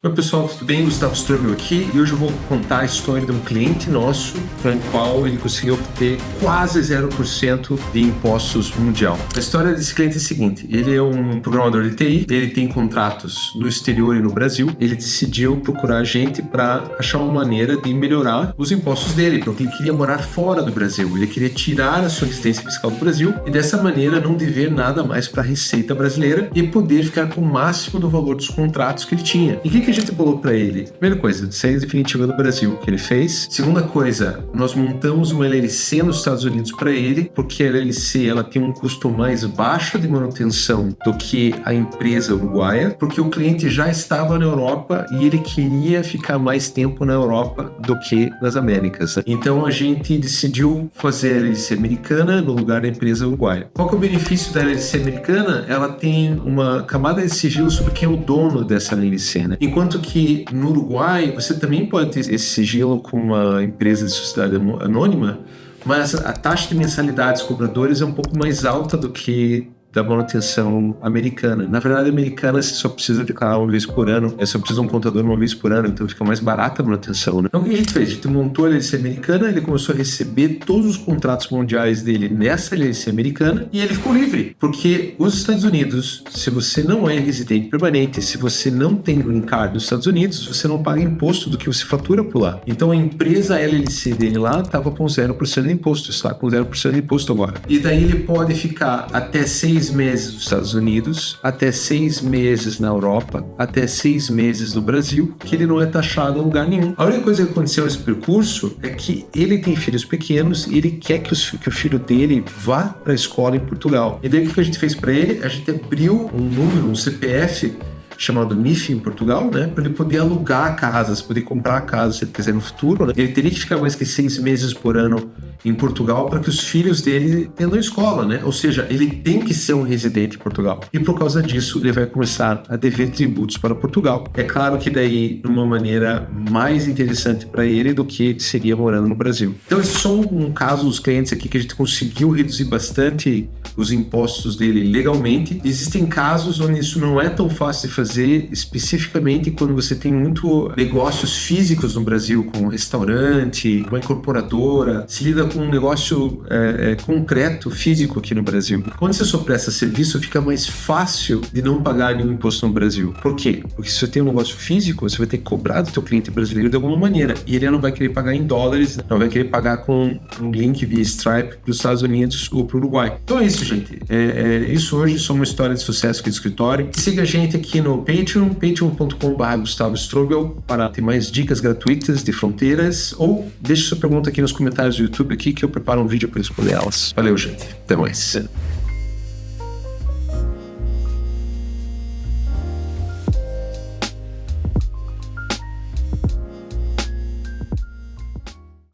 Oi pessoal, tudo bem? Gustavo Strobel aqui e hoje eu vou contar a história de um cliente nosso para o qual ele conseguiu obter quase 0% de impostos mundial. A história desse cliente é a seguinte: ele é um programador de TI, ele tem contratos no exterior e no Brasil. Ele decidiu procurar a gente para achar uma maneira de melhorar os impostos dele, porque ele queria morar fora do Brasil, ele queria tirar a sua residência fiscal do Brasil e dessa maneira não dever nada mais para a Receita brasileira e poder ficar com o máximo do valor dos contratos que ele tinha. E o que a gente falou para ele? Primeira coisa, saída definitiva do Brasil, que ele fez. Segunda coisa, nós montamos uma LLC nos Estados Unidos para ele, porque a LLC ela tem um custo mais baixo de manutenção do que a empresa uruguaia, porque o cliente já estava na Europa e ele queria ficar mais tempo na Europa do que nas Américas. Então a gente decidiu fazer a LLC americana no lugar da empresa uruguaia. Qual que é o benefício da LLC americana? Ela tem uma camada de sigilo sobre quem é o dono dessa LLC, né? Enquanto que no Uruguai você também pode ter esse sigilo com uma empresa de sociedade anônima, mas a taxa de mensalidades cobradores é um pouco mais alta do que da manutenção americana. Na verdade, a americana você só precisa declarar uma vez por ano, só precisa de um contador uma vez por ano, então fica mais barata a manutenção, né? Então o que a gente fez? A gente montou a LLC americana, ele começou a receber todos os contratos mundiais dele nessa LLC americana e ele ficou livre, porque os Estados Unidos, se você não é residente permanente, se você não tem green card nos Estados Unidos, você não paga imposto do que você fatura por lá. Então a empresa LLC dele lá estava com 0% de imposto, está com 0% de imposto agora. E daí ele pode ficar até 6 meses nos Estados Unidos, até 6 meses na Europa, até 6 meses no Brasil, que ele não é taxado em lugar nenhum. A única coisa que aconteceu nesse percurso é que ele tem filhos pequenos e ele quer que o filho dele vá para a escola em Portugal. E daí o que a gente fez para ele? A gente abriu um número, um CPF, chamado NIF em Portugal, né? Para ele poder alugar casas, poder comprar casas se ele quiser no futuro, né? Ele teria que ficar mais que 6 meses por ano em Portugal para que os filhos dele tenham escola, né? Ou seja, ele tem que ser um residente em Portugal. E por causa disso, ele vai começar a dever tributos para Portugal. É claro que daí, de uma maneira mais interessante para ele do que seria morando no Brasil. Então, esse é só um caso dos clientes aqui que a gente conseguiu reduzir bastante os impostos dele legalmente. Existem casos onde isso não é tão fácil de fazer, especificamente quando você tem muito negócios físicos no Brasil, como um restaurante, uma incorporadora, se lida com um negócio concreto, físico aqui no Brasil. Quando você só presta serviço, fica mais fácil de não pagar nenhum imposto no Brasil. Por quê? Porque se você tem um negócio físico, você vai ter que cobrar do teu cliente brasileiro de alguma maneira. E ele não vai querer pagar em dólares, não vai querer pagar com um link via Stripe para os Estados Unidos ou para o Uruguai. Então é isso, gente. Isso hoje só uma história de sucesso aqui do escritório. Siga a gente aqui no Patreon, patreon.com/Gustavo Strobel, para ter mais dicas gratuitas de fronteiras, ou deixe sua pergunta aqui nos comentários do YouTube aqui que eu preparo um vídeo para responder elas. Valeu, gente. Até mais.